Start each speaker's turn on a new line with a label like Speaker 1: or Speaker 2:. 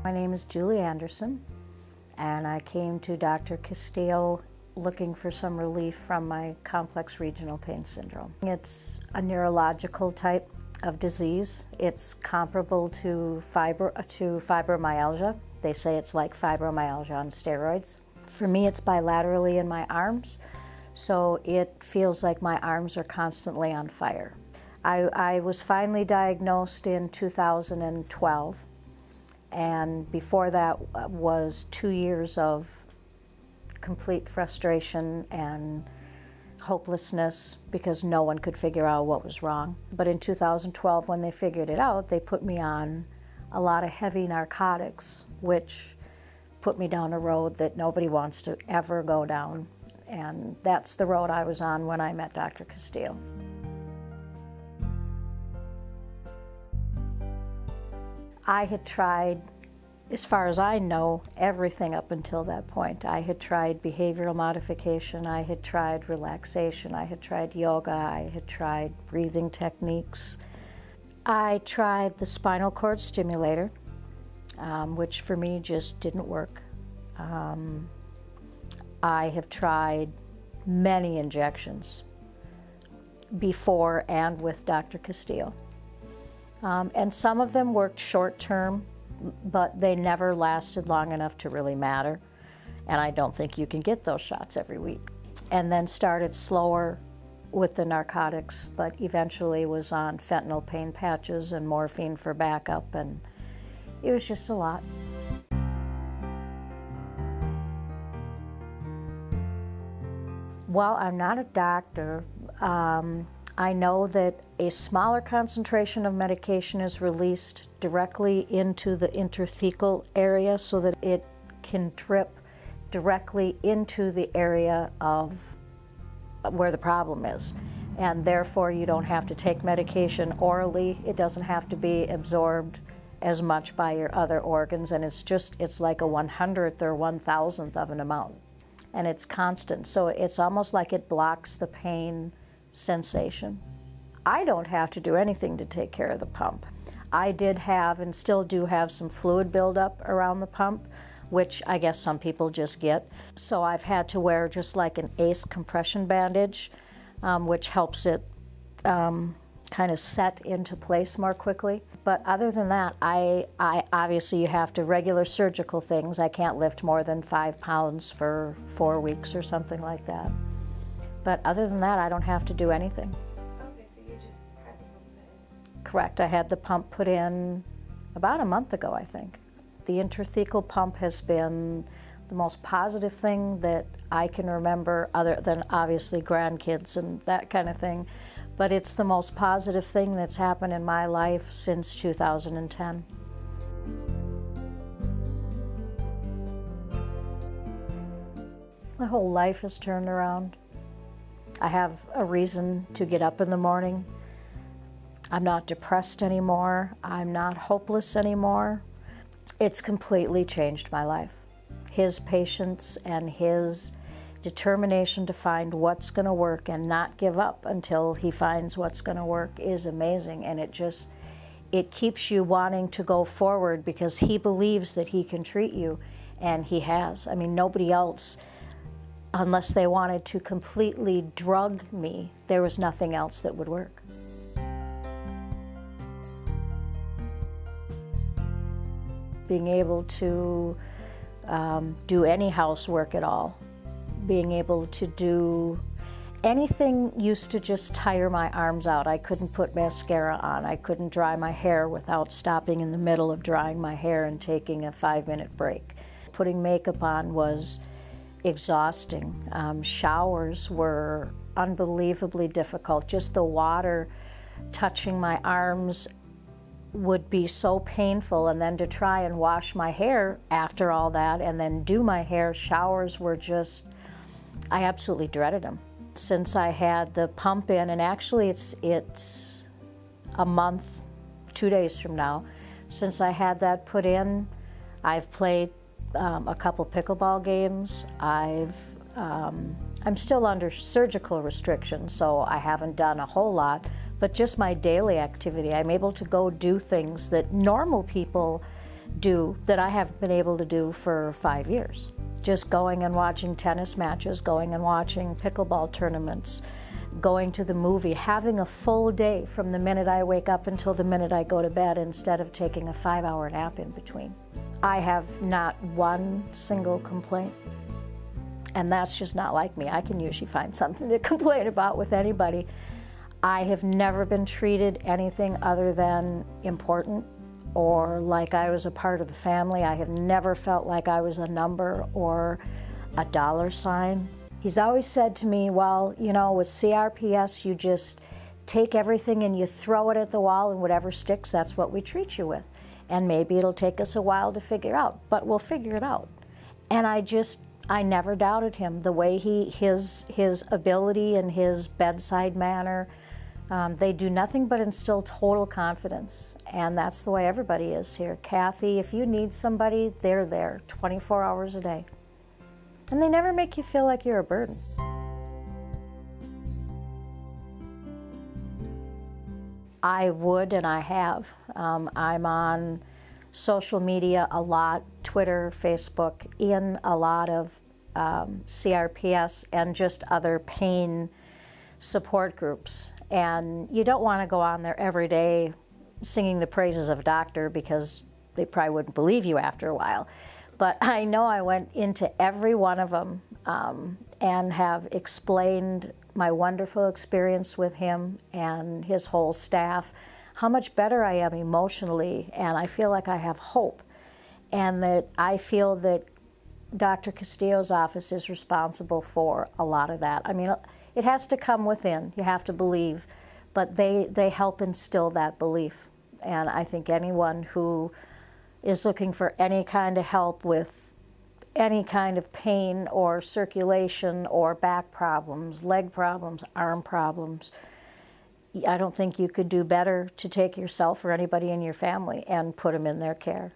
Speaker 1: My name is Julie Anderson, and I came to Dr. Castillo looking for some relief from my complex regional pain syndrome. It's a neurological type of disease. It's comparable to fibromyalgia. They say it's like fibromyalgia on steroids. For me, it's bilaterally in my arms, so it feels like my arms are constantly on fire. I was finally diagnosed in 2012, and before that was 2 years of complete frustration and hopelessness because no one could figure out what was wrong. But in 2012, when they figured it out, they put me on a lot of heavy narcotics, which put me down a road that nobody wants to ever go down. And that's the road I was on when I met Dr. Castillo. I had tried, as far as I know, everything up until that point. I had tried behavioral modification, I had tried relaxation, I had tried yoga, I had tried breathing techniques. I tried the spinal cord stimulator, which for me just didn't work. I have tried many injections before and with Dr. Castillo. And some of them worked short term, but they never lasted long enough to really matter. And I don't think you can get those shots every week. And then started slower with the narcotics, but eventually was on fentanyl pain patches and morphine for backup, and it was just a lot. Well, I'm not a doctor. I know that a smaller concentration of medication is released directly into the intrathecal area so that it can drip directly into the area of where the problem is. And therefore you don't have to take medication orally. It doesn't have to be absorbed as much by your other organs, and it's like a 100th or 1,000th of an amount. And it's constant, so it's almost like it blocks the pain sensation. I don't have to do anything to take care of the pump. I did have and still do have some fluid buildup around the pump, which I guess some people just get. So I've had to wear just like an ACE compression bandage, which helps it kind of set into place more quickly. But other than that, I obviously you have to regular surgical things. I can't lift more than 5 pounds for 4 weeks or something like that. But other than that, I don't have to do anything.
Speaker 2: Okay, so you just had the pump put in?
Speaker 1: Correct. I had the pump put in about a month ago, I think. The intrathecal pump has been the most positive thing that I can remember, other than obviously grandkids and that kind of thing. But it's the most positive thing that's happened in my life since 2010. My whole life has turned around. I have a reason to get up in the morning. I'm not depressed anymore. I'm not hopeless anymore. It's completely changed my life. His patience and his determination to find what's going to work and not give up until he finds what's going to work is amazing, and it keeps you wanting to go forward because he believes that he can treat you, and he has. I mean, nobody else, unless they wanted to completely drug me, there was nothing else that would work. Being able to do any housework at all, being able to do anything used to just tire my arms out. I couldn't put mascara on. I couldn't dry my hair without stopping in the middle of drying my hair and taking a 5-minute break. Putting makeup on was exhausting. Showers were unbelievably difficult. Just the water touching my arms would be so painful, and then to try and wash my hair after all that and then do my hair, showers were just, I absolutely dreaded them. Since I had the pump in, and actually it's a month, 2 days from now, since I had that put in, I've played a couple pickleball games. I'm still under surgical restrictions, so I haven't done a whole lot, but just my daily activity, I'm able to go do things that normal people do that I haven't been able to do for 5 years. Just going and watching tennis matches, going and watching pickleball tournaments, going to the movie, having a full day from the minute I wake up until the minute I go to bed instead of taking a 5-hour nap in between. I have not one single complaint. And that's just not like me. I can usually find something to complain about with anybody. I have never been treated anything other than important or like I was a part of the family. I have never felt like I was a number or a dollar sign. He's always said to me, well, you know, with CRPS, you just take everything and you throw it at the wall, and whatever sticks, that's what we treat you with. And maybe it'll take us a while to figure out, but we'll figure it out. And I never doubted him. The way his ability and his bedside manner, they do nothing but instill total confidence. And that's the way everybody is here. Kathy, if you need somebody, they're there 24 hours a day. And they never make you feel like you're a burden. I would, and I have. I'm on social media a lot, Twitter, Facebook, in a lot of CRPS and just other pain support groups. And you don't want to go on there every day singing the praises of a doctor because they probably wouldn't believe you after a while. But I know I went into every one of them and have explained my wonderful experience with him and his whole staff, how much better I am emotionally, and I feel like I have hope, and that I feel that Dr. Castillo's office is responsible for a lot of that. I mean, it has to come within, you have to believe, but they help instill that belief. And I think anyone who is looking for any kind of help with any kind of pain or circulation or back problems, leg problems, arm problems, I don't think you could do better to take yourself or anybody in your family and put them in their care.